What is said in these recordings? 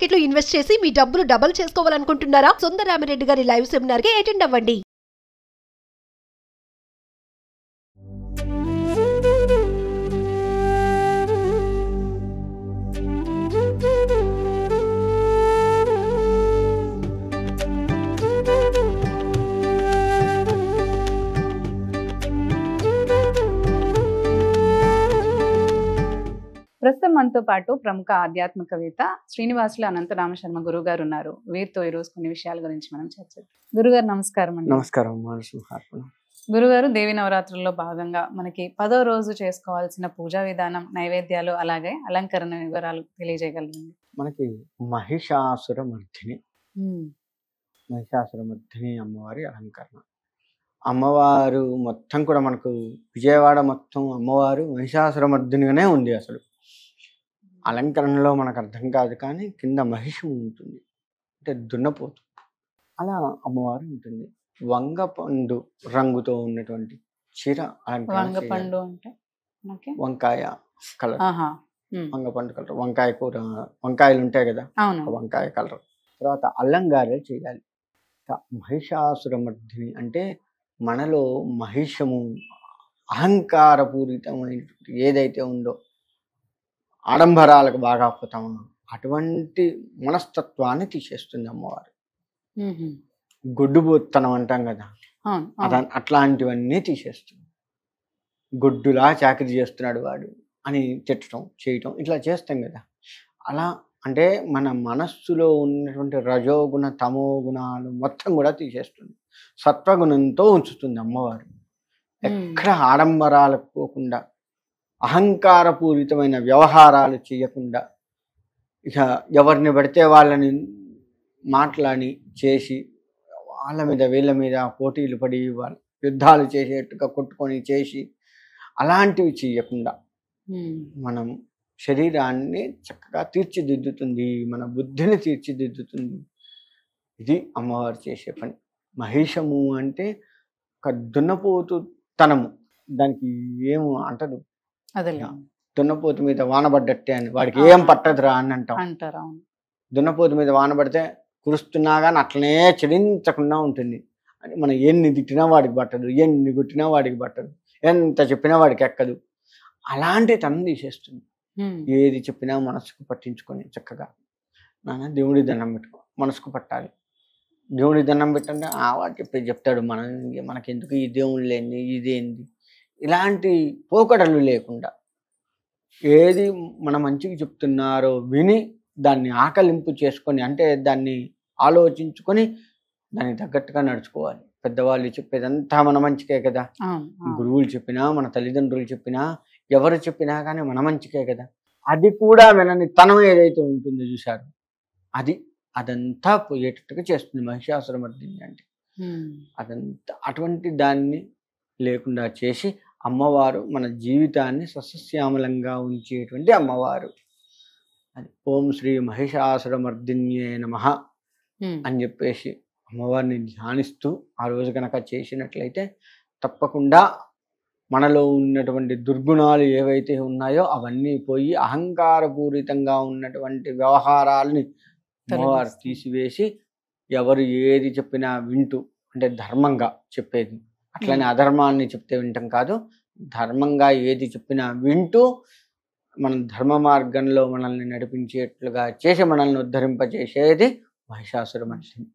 Market లో invest చేసి మీ డబ్బులు డబుల్ చేసుకోవాలనుకుంటున్నారా? సుందరరామిరెడ్డి గారి లైవ్ సెమినార్ కి అటెండ్ అవ్వండి. ప్రస్తుతం మనతో పాటు ప్రముఖ ఆధ్యాత్మికవేత్త శ్రీనివాసులు అనంతరామ శర్మ గురువు గారు ఉన్నారు. వీరితో ఈరోజు కొన్ని విషయాల గురించి మనం చర్చిద్దాం. గురుగారు నమస్కారం అండి. నమస్కారం. గురుగారు, దేవి నవరాత్రుల్లో భాగంగా మనకి 10వ రోజు చేసుకోవాల్సిన పూజా విధానం, నైవేద్యాలు, అలాగే అలంకరణ వివరాలు తెలియజేయగలరండి? మనకి మహిషాసురమర్ధిని అమ్మవారి అలంకరణ. అమ్మవారు మొత్తం కూడా మనకు విజయవాడ మొత్తం అమ్మవారు మహిషాసురమర్ధినిగానే ఉంది. అసలు అలంకరణలో మనకు అర్థం కాదు, కానీ కింద మహిషం ఉంటుంది, అంటే దున్నపోతు. అలా అమ్మవారు ఉంటుంది. వంగపండు రంగుతో ఉన్నటువంటి చీర వంగపండు అంటే వంకాయ కలర్, వంగపండు కలర్, వంకాయ కూర, వంకాయలు ఉంటాయి కదా, వంకాయ కలర్. తర్వాత అల్లంగారెలు చేయాలి. మహిషాసురమర్ధిని అంటే మనలో మహిషము, అహంకారపూరితమైనటువంటి ఏదైతే ఉందో, ఆడంబరాలకు బాగా పోతాము, అటువంటి మనస్తత్వాన్ని తీసేస్తుంది అమ్మవారు. గొడ్డుబోత్తనం అంటాం కదా, అట్లాంటివన్నీ తీసేస్తుంది. గొడ్డులా చాకరీ చేస్తున్నాడు వాడు అని తిట్టడం, చేయటం, ఇట్లా చేస్తాం కదా. అలా అంటే మన మనస్సులో ఉన్నటువంటి రజోగుణ, తమో గుణాలు మొత్తం కూడా తీసేస్తుంది. సత్వగుణంతో ఉంచుతుంది అమ్మవారు. ఎక్కడ ఆడంబరాలకు పోకుండా, అహంకారపూరితమైన వ్యవహారాలు చేయకుండా, ఇక ఎవరిని పడితే వాళ్ళని మాట్లాడి చేసి, వాళ్ళ మీద వీళ్ళ మీద పోటీలు పడి వాళ్ళు యుద్ధాలు చేసేట్టుగా కొట్టుకొని చేసి, అలాంటివి చేయకుండా మనం శరీరాన్ని చక్కగా తీర్చిదిద్దుతుంది, మన బుద్ధిని తీర్చిదిద్దుతుంది. ఇది అమ్మవారు చేసే పని. మహిషము అంటే ఒక దున్నపోతు తనము, దానికి ఏమో అంటారు, దున్నపోతు మీద వానబడ్డట్టే అని, వాడికి ఏం పట్టదురా అని అంటారు. దున్నపోతు మీద వానబడితే కురుస్తున్నా కానీ అట్లనే చెలించకుండా ఉంటుంది అని. మనం ఎన్ని తిట్టినా వాడికి పట్టదు, ఎన్ని కొట్టినా వాడికి పట్టదు, ఎంత చెప్పినా వాడికి ఎక్కదు. అలాంటి తనం తీసేస్తుంది. ఏది చెప్పినా మనసుకు పట్టించుకొని చక్కగా నాన్న దేవుడి దండం పెట్టుకో, మనసుకు పట్టాలి. దేవుడి దండం పెట్టండి, వాడు చెప్పి చెప్తాడు, మనకెందుకు ఈ దేవుళ్ళు ఏంది, ఇదేంది, ఇలాంటి పోకడలు లేకుండా ఏది మన మంచికి చెప్తున్నారో విని దాన్ని ఆకలింపు చేసుకొని, అంటే దాన్ని ఆలోచించుకొని దానికి తగ్గట్టుగా నడుచుకోవాలి. పెద్దవాళ్ళు చెప్పేదంతా మన మంచికే కదా, గురువులు చెప్పినా, మన తల్లిదండ్రులు చెప్పినా, ఎవరు చెప్పినా కానీ మన మంచికే కదా. అది కూడా వినని తనం ఏదైతే ఉంటుందో చూశారు, అదంతా పోయేటట్టుగా చేస్తుంది మహిషాసురమర్ధిని అంటే. అదంతా అటువంటి దాన్ని లేకుండా చేసి అమ్మవారు మన జీవితాన్ని సస్యశ్యామలంగా ఉంచేటువంటి అమ్మవారు. అది ఓం శ్రీ మహిషాసురమర్ధిన్యే నమః అని చెప్పేసి అమ్మవారిని ధ్యానిస్తూ ఆ రోజు కనుక చేసినట్లయితే తప్పకుండా మనలో ఉన్నటువంటి దుర్గుణాలు ఏవైతే ఉన్నాయో అవన్నీ పోయి అహంకారపూరితంగా ఉన్నటువంటి వ్యవహారాలని అమ్మవారు తీసివేసి, ఎవరు ఏది చెప్పినా వింటూ, అంటే ధర్మంగా చెప్పేది, అట్లనే అధర్మాన్ని చెప్తే వింటాం కాదు, ధర్మంగా ఏది చెప్పినా వింటూ మన ధర్మ మార్గంలో మనల్ని నడిపించేట్లుగా చేసి మనల్ని ఉద్ధరింపజేసేది మహిషాసురమర్ధిని.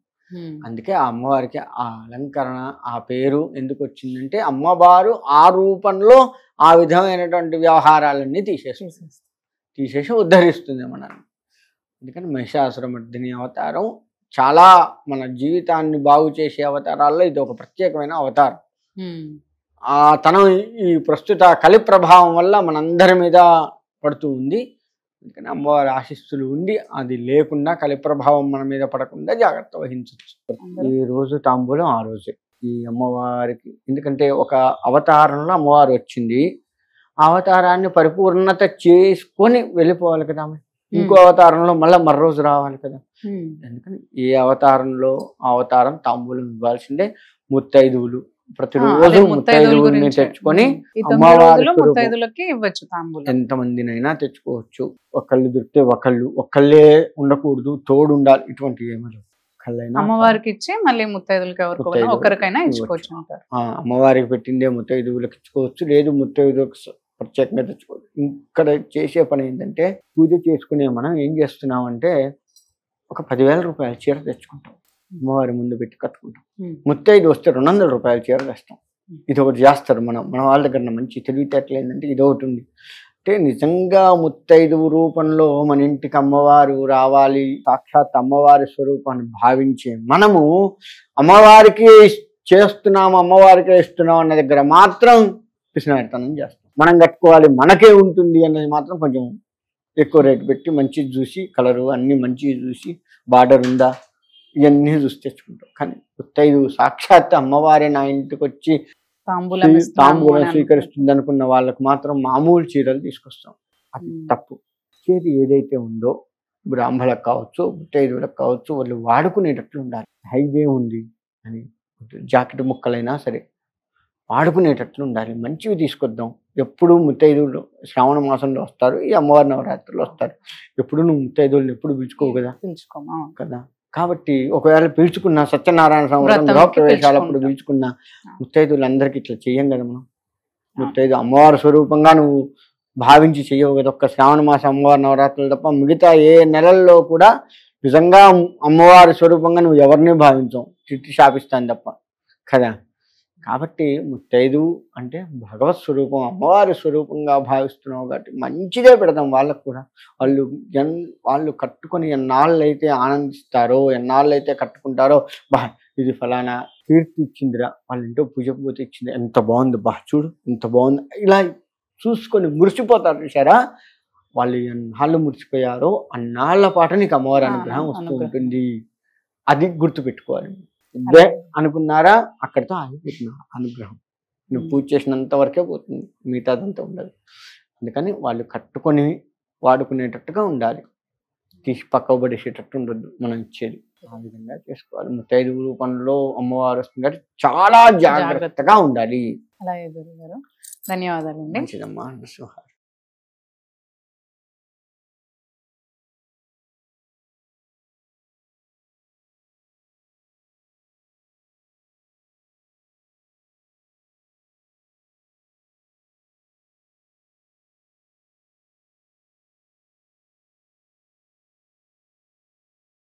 అందుకే ఆ అమ్మవారికి ఆ అలంకరణ, ఆ పేరు ఎందుకు వచ్చిందంటే అమ్మవారు ఆ రూపంలో ఆ విధమైనటువంటి వ్యవహారాలన్నీ తీసేసి ఉద్ధరిస్తుంది మనల్ని. అందుకని మహిషాసురమర్ధిని అవతారం చాలా మన జీవితాన్ని బాగు చేసే అవతారాల్లో ఇది ఒక ప్రత్యేకమైన అవతారం. ఆ తనం ఈ ప్రస్తుత కలి ప్రభావం వల్ల మనందరి మీద పడుతూ ఉంది. అందుకని అమ్మవారి ఆశీస్సులు ఉండి అది లేకుండా, కలి ప్రభావం మన మీద పడకుండా జాగ్రత్త వహించవచ్చు. ఈ రోజు తాంబూలం ఆ రోజే ఈ అమ్మవారికి, ఎందుకంటే ఒక అవతారంలో అమ్మవారు వచ్చింది, ఆ అవతారాన్ని పరిపూర్ణత చేసుకొని వెళ్ళిపోవాలి కదా. ఇంకో అవతారంలో మళ్ళీ మరో రోజు రావాలి కదా. అందుకని ఏ అవతారంలో ఆ అవతారం తాంబూలం ఇవ్వాల్సిందే. ముత్తైదువులు ప్రతిరోజు ముత్తైదువుల్ని తెచ్చుకొని ఈ 9 అమ్మవారి రోజులు స్వరూపం ముత్తైదులకి ఇవ్వచ్చు తాంబూలం. ఎంతమందినైనా తెచ్చుకోవచ్చు. ఒకళ్ళు దొరికితే ఒక్కళ్ళే ఉండకూడదు, తోడు ఉండాలి. ఇటువంటి ఏమీ ఒక్కళ్ళైనా అమ్మవారికి ఇచ్చి మళ్ళీ ముత్తైదులకి ఎవరికైనా ఒకరికైనా ఇచ్చుకోవచ్చు అంటారు. అమ్మవారికి పెట్టిందే ముత్తైదువులకు ఇచ్చుకోవచ్చు, లేదు ముత్తైదువులకు ప్రత్యేకంగా తెచ్చుకోవచ్చు. ఇక్కడ చేసే పని ఏంటంటే, పూజ చేసుకునే మనం ఏం చేస్తున్నామంటే ఒక 10,000 రూపాయల చీర తెచ్చుకుంటాం, అమ్మవారి ముందు పెట్టి కట్టుకుంటాం. ముత్తైదు వస్తే 200 రూపాయల చీర తెస్తాం. ఇది ఒకటి చేస్తారు. మన వాళ్ళ దగ్గర మంచి తెలివితేటలు ఏంటంటే ఇది ఒకటి ఉంది. అంటే నిజంగా ముత్తైదువు రూపంలో మన ఇంటికి అమ్మవారు రావాలి, సాక్షాత్ అమ్మవారి స్వరూపాన్ని భావించే మనము అమ్మవారికి చేస్తున్నాము, అమ్మవారికే ఇస్తున్నాం అన్న దగ్గర మాత్రం పిసినారితనం చేస్తాం. మనం కట్టుకోవాలి, మనకే ఉంటుంది అన్నది మాత్రం కొంచెం ఎక్కువ రేటు పెట్టి మంచిది చూసి, కలరు అన్ని మంచిది చూసి, బార్డర్ ఉందా ఇవన్నీ చూసి తెచ్చుకుంటాం. కానీ ముత్తైదు సాక్షాత్ అమ్మవారే నా ఇంటికి వచ్చి తాంబూలం స్వీకరిస్తుంది అనుకున్న వాళ్ళకు మాత్రం మామూలు చీరలు తీసుకొస్తాం. అది తప్పు. చేతి ఏదైతే ఉందో బ్రాహ్మణులకు కావచ్చు, ముత్తైదువులకు కావచ్చు, వాళ్ళు వాడుకునేటట్లు ఉండాలి. హైదే ఉంది అని జాకెట్ ముక్కలైనా సరే వాడుకునేటట్లు ఉండాలి. మంచివి తీసుకొద్దాం. ఎప్పుడు ముత్తైదువులు శ్రావణ మాసంలో వస్తారు, ఈ అమ్మవారి నవరాత్రులు వస్తారు. ఎప్పుడు నువ్వు ముత్తైదువులను ఎప్పుడు పిలుచుకోవు కదా. కాబట్టి ఒకవేళ పిలుచుకున్న సత్యనారాయణ సంవత్సరం గృహప్రవేశాలప్పుడు పిలుచుకున్న ముత్తైదువులందరికీ ఇట్లా చెయ్యం కదా మనం. ముత్తైదు అమ్మవారి స్వరూపంగా నువ్వు భావించి చెయ్యవు కదా. ఒక్క శ్రావణ మాసం అమ్మవారి నవరాత్రులు తప్ప మిగతా ఏ నెలల్లో కూడా నిజంగా అమ్మవారి స్వరూపంగా నువ్వు ఎవరిని భావించవు, తిట్టి శాపిస్తాను తప్ప కదా. కాబట్టి ముత్తైదు అంటే భగవత్ స్వరూపం, అమ్మవారి స్వరూపంగా భావిస్తున్నావు కాబట్టి మంచిదే పెడతాం వాళ్ళకు కూడా. వాళ్ళు కట్టుకొని ఎన్నాళ్ళైతే ఆనందిస్తారో, ఎన్నాళ్ళైతే కట్టుకుంటారో, బా ఇది ఫలానా కీర్తి ఇచ్చిందిరా, వాళ్ళ ఇంట్లో పూజకు పోతే ఇచ్చింది, ఎంత బాగుంది, బా చూడు ఎంత బాగుంది, ఇలా చూసుకొని మురిసిపోతారు. చూసారా, వాళ్ళు ఎన్నాళ్ళు మురిసిపోయారో అన్నాళ్ళ పాటు నీకు అమ్మవారి అనుగ్రహం వస్తూ ఉంటుంది. అది గుర్తుపెట్టుకోవాలి. ఇదే అనుకున్నారా, అక్కడితో ఆగిపోతున్నా అనుగ్రహం. నువ్వు పూజ చేసినంత వరకే పోతుంది, మిగతాదంతా ఉండదు. అందుకని వాళ్ళు కట్టుకొని వాడుకునేటట్టుగా ఉండాలి, తీసి పక్కకు పడేసేటట్టు ఉండద్దు మనం ఇచ్చేది. ఆ విధంగా చేసుకోవాలి. ముత్తైదు రూపంలో అమ్మవారు వస్తుంది కాబట్టి చాలా జాగ్రత్తగా ఉండాలి. అలాగే గురుగారు, ధన్యవాదాలండి. మంచిదమ్మా.